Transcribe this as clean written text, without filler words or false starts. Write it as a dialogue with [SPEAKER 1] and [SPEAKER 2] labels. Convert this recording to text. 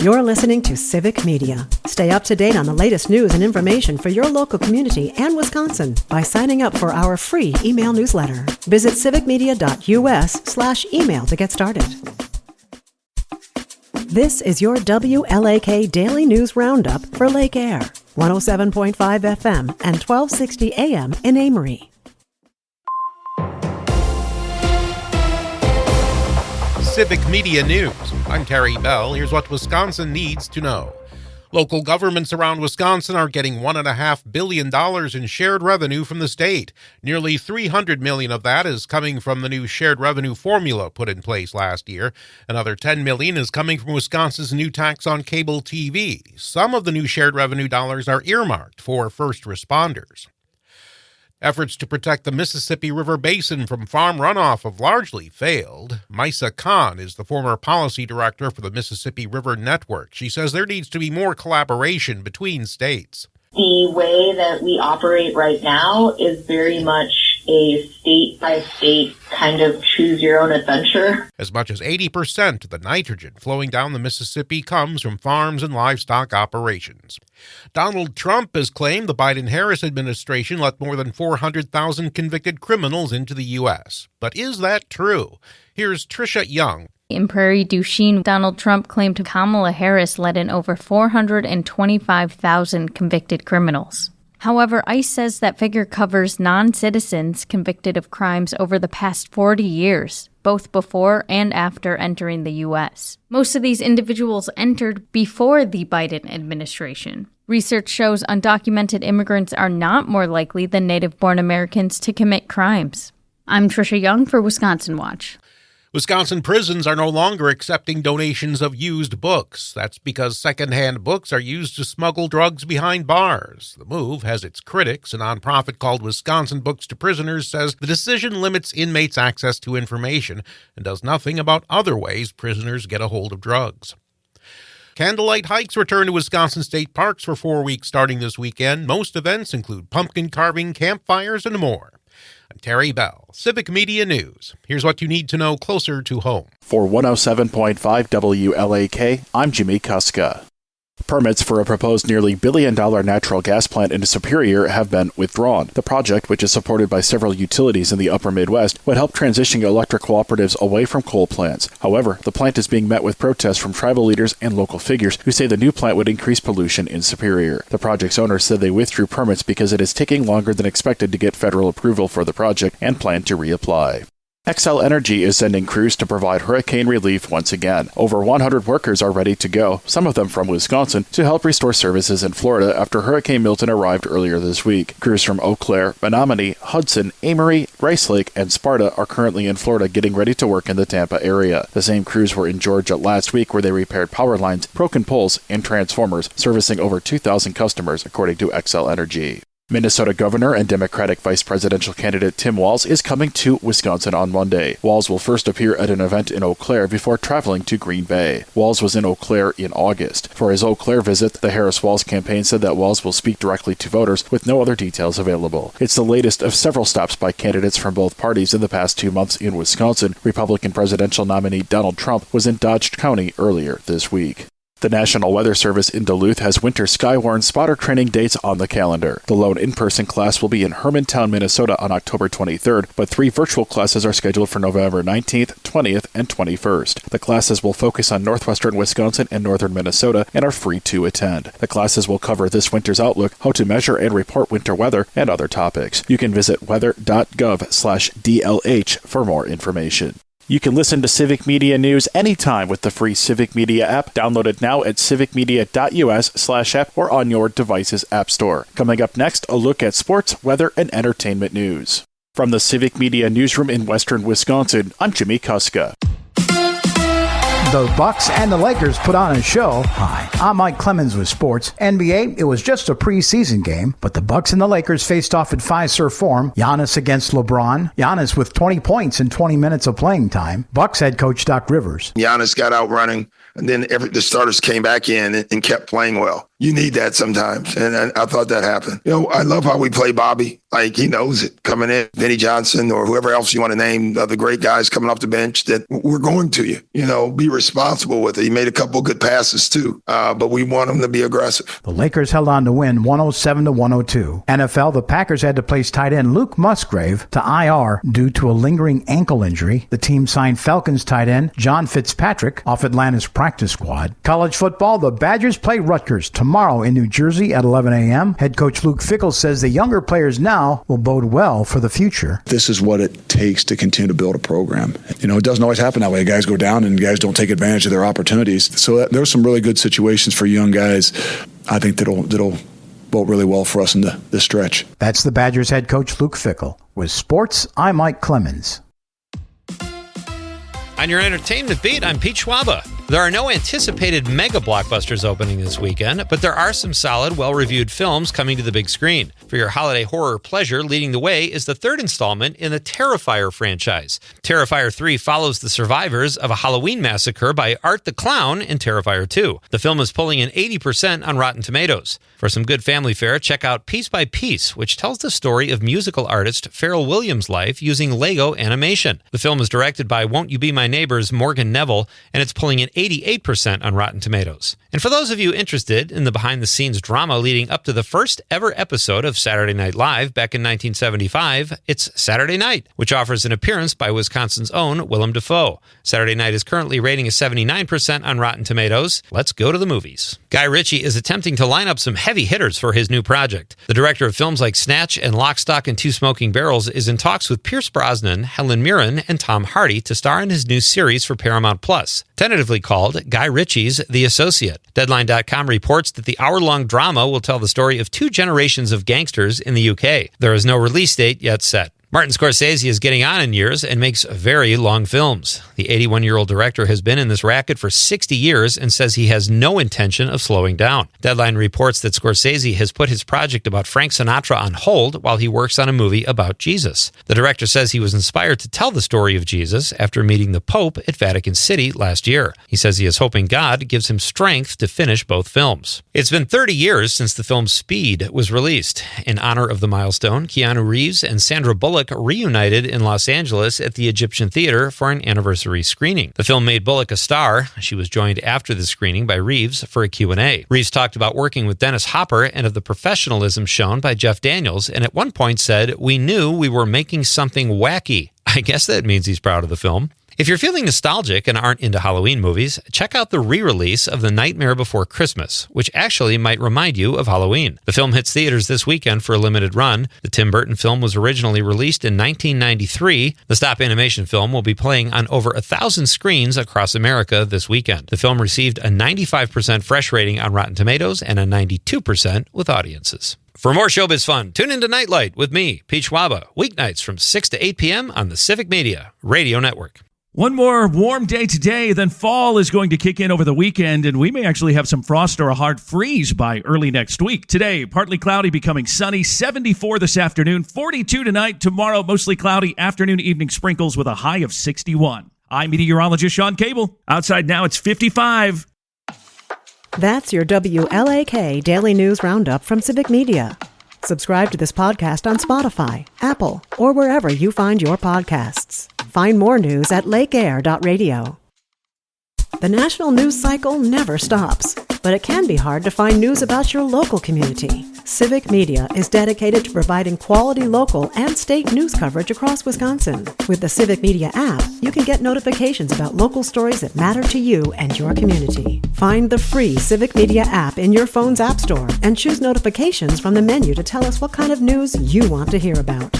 [SPEAKER 1] You're listening to Civic Media. Stay up to date on the latest news and information for your local community and Wisconsin by signing up for our free email newsletter. Visit civicmedia.us/email to get started. This is your WLAK Daily News Roundup for Lake Air, 107.5 FM and 1260 AM in Amory.
[SPEAKER 2] Civic Media News. I'm Terry Bell. Here's what Wisconsin needs to know. Local governments around Wisconsin are getting $1.5 billion in shared revenue from the state. Nearly $300 million of that is coming from the new shared revenue formula put in place last year. Another $10 million is coming from Wisconsin's new tax on cable TV. Some of the new shared revenue dollars are earmarked for first responders. Efforts to protect the Mississippi River Basin from farm runoff have largely failed. Misa Khan is the former policy director for the Mississippi River Network. She says there needs to be more collaboration between states.
[SPEAKER 3] The way that we operate right now is very much a state-by-state kind of choose-your-own-adventure.
[SPEAKER 2] As much as 80% of the nitrogen flowing down the Mississippi comes from farms and livestock operations. Donald Trump has claimed the Biden-Harris administration let more than 400,000 convicted criminals into the U.S. But is that true? Here's Tricia Young.
[SPEAKER 4] In Prairie du Chien, Donald Trump claimed Kamala Harris let in over 425,000 convicted criminals. However, ICE says that figure covers non-citizens convicted of crimes over the past 40 years, both before and after entering the U.S. Most of these individuals entered before the Biden administration. Research shows undocumented immigrants are not more likely than native-born Americans to commit crimes. I'm Tricia Young for Wisconsin Watch.
[SPEAKER 2] Wisconsin prisons are no longer accepting donations of used books. That's because secondhand books are used to smuggle drugs behind bars. The move has its critics. A nonprofit called Wisconsin Books to Prisoners says the decision limits inmates' access to information and does nothing about other ways prisoners get a hold of drugs. Candlelight hikes return to Wisconsin state parks for 4 weeks starting this weekend. Most events include pumpkin carving, campfires, and more. I'm Terry Bell, Civic Media News. Here's what you need to know closer to home.
[SPEAKER 5] For 107.5 WLAK, I'm Jimmy Kuska. Permits for a proposed nearly $1 billion natural gas plant in Superior have been withdrawn. The project, which is supported by several utilities in the upper Midwest, would help transition electric cooperatives away from coal plants. However, the plant is being met with protests from tribal leaders and local figures who say the new plant would increase pollution in Superior. The project's owners said they withdrew permits because it is taking longer than expected to get federal approval for the project and plan to reapply. Xcel Energy is sending crews to provide hurricane relief once again. Over 100 workers are ready to go, some of them from Wisconsin, to help restore services in Florida after Hurricane Milton arrived earlier this week. Crews from Eau Claire, Menominee, Hudson, Amory, Rice Lake, and Sparta are currently in Florida getting ready to work in the Tampa area. The same crews were in Georgia last week where they repaired power lines, broken poles, and transformers, servicing over 2,000 customers, according to Xcel Energy. Minnesota Governor and Democratic Vice Presidential candidate Tim Walz is coming to Wisconsin on Monday. Walz will first appear at an event in Eau Claire before traveling to Green Bay. Walz was in Eau Claire in August. For his Eau Claire visit, the Harris-Walz campaign said that Walz will speak directly to voters with no other details available. It's the latest of several stops by candidates from both parties in the past 2 months in Wisconsin. Republican presidential nominee Donald Trump was in Dodge County earlier this week. The National Weather Service in Duluth has winter Skywarn spotter training dates on the calendar. The lone in-person class will be in Hermantown, Minnesota on October 23rd, but 3 virtual classes are scheduled for November 19th, 20th, and 21st. The classes will focus on northwestern Wisconsin and northern Minnesota and are free to attend. The classes will cover this winter's outlook, how to measure and report winter weather, and other topics. You can visit weather.gov/DLH for more information. You can listen to Civic Media News anytime with the free Civic Media app. Download it now at civicmedia.us/app or on your device's app store. Coming up next, a look at sports, weather, and entertainment news. From the Civic Media Newsroom in western Wisconsin, I'm Jimmy Kuska.
[SPEAKER 6] The Bucks and the Lakers put on a show. Hi, I'm Mike Clemens with sports. NBA, it was just a preseason game, but the Bucks and the Lakers faced off at Fiserv Forum. Giannis against LeBron. Giannis with 20 points in 20 minutes of playing time. Bucks head coach Doc Rivers.
[SPEAKER 7] Giannis got out running And then the starters came back in and kept playing well. You need that sometimes. And I thought that happened. I love how we play Bobby. Like, he knows it coming in. Vinny Johnson or whoever else you want to name, the great guys coming off the bench, that we're going to you. Be responsible with it. He made a couple good passes too, but we want him to be aggressive.
[SPEAKER 6] The Lakers held on to win 107-102. NFL, the Packers had to place tight end Luke Musgrave to IR due to a lingering ankle injury. The team signed Falcons tight end John Fitzpatrick off Atlanta's practice squad. College football, the Badgers play Rutgers tomorrow in New Jersey at 11 a.m. Head coach Luke Fickell says the younger players now will bode well for the future.
[SPEAKER 8] This is what it takes to continue to build a program. It doesn't always happen that way. Guys go down and guys don't take advantage of their opportunities. So there's some really good situations for young guys, I think, that'll bode really well for us in this stretch.
[SPEAKER 6] That's the Badgers head coach Luke Fickell. With sports, I'm Mike Clemens.
[SPEAKER 9] On your entertainment beat, I'm Pete Schwaba. There are no anticipated mega blockbusters opening this weekend, but there are some solid, well-reviewed films coming to the big screen. For your holiday horror pleasure, leading the way is the third installment in the Terrifier franchise. Terrifier 3 follows the survivors of a Halloween massacre by Art the Clown in Terrifier 2. The film is pulling in 80% on Rotten Tomatoes. For some good family fare, check out Piece by Piece, which tells the story of musical artist Pharrell Williams' life using Lego animation. The film is directed by Won't You Be My Neighbor's Morgan Neville, and it's pulling in 88% on Rotten Tomatoes. And for those of you interested in the behind-the-scenes drama leading up to the first ever episode of Saturday Night Live back in 1975, it's Saturday Night, which offers an appearance by Wisconsin's own Willem Dafoe. Saturday Night is currently rating a 79% on Rotten Tomatoes. Let's go to the movies. Guy Ritchie is attempting to line up some heavy hitters for his new project. The director of films like Snatch and Lock, Stock, and Two Smoking Barrels is in talks with Pierce Brosnan, Helen Mirren, and Tom Hardy to star in his new series for Paramount Plus, tentatively called Guy Ritchie's The Associate. Deadline.com reports that the hour-long drama will tell the story of two generations of gangsters in the UK. There is no release date yet set. Martin Scorsese is getting on in years and makes very long films. The 81-year-old director has been in this racket for 60 years and says he has no intention of slowing down. Deadline reports that Scorsese has put his project about Frank Sinatra on hold while he works on a movie about Jesus. The director says he was inspired to tell the story of Jesus after meeting the Pope at Vatican City last year. He says he is hoping God gives him strength to finish both films. It's been 30 years since the film Speed was released. In honor of the milestone, Keanu Reeves and Sandra Bullock reunited in Los Angeles at the Egyptian Theater for an anniversary screening. The film made Bullock a star. She was joined after the screening by Reeves for a Q&A. Reeves talked about working with Dennis Hopper and of the professionalism shown by Jeff Daniels, and at one point said, "We knew we were making something wacky." I guess that means he's proud of the film. If you're feeling nostalgic and aren't into Halloween movies, check out the re-release of The Nightmare Before Christmas, which actually might remind you of Halloween. The film hits theaters this weekend for a limited run. The Tim Burton film was originally released in 1993. The stop animation film will be playing on over 1,000 screens across America this weekend. The film received a 95% fresh rating on Rotten Tomatoes and a 92% with audiences. For more showbiz fun, tune into Nightlight with me, Pete Schwaba, weeknights from 6 to 8 p.m. on the Civic Media Radio Network.
[SPEAKER 10] One more warm day today, then fall is going to kick in over the weekend, and we may actually have some frost or a hard freeze by early next week. Today, partly cloudy, becoming sunny, 74 this afternoon, 42 tonight. Tomorrow, mostly cloudy, afternoon, evening sprinkles with a high of 61. I'm meteorologist Sean Cable. Outside now, it's 55.
[SPEAKER 1] That's your WLAK Daily News Roundup from Civic Media. Subscribe to this podcast on Spotify, Apple, or wherever you find your podcasts. Find more news at lakeair.radio. The national news cycle never stops, but it can be hard to find news about your local community. Civic Media is dedicated to providing quality local and state news coverage across Wisconsin. With the Civic Media app, you can get notifications about local stories that matter to you and your community. Find the free Civic Media app in your phone's app store and choose notifications from the menu to tell us what kind of news you want to hear about.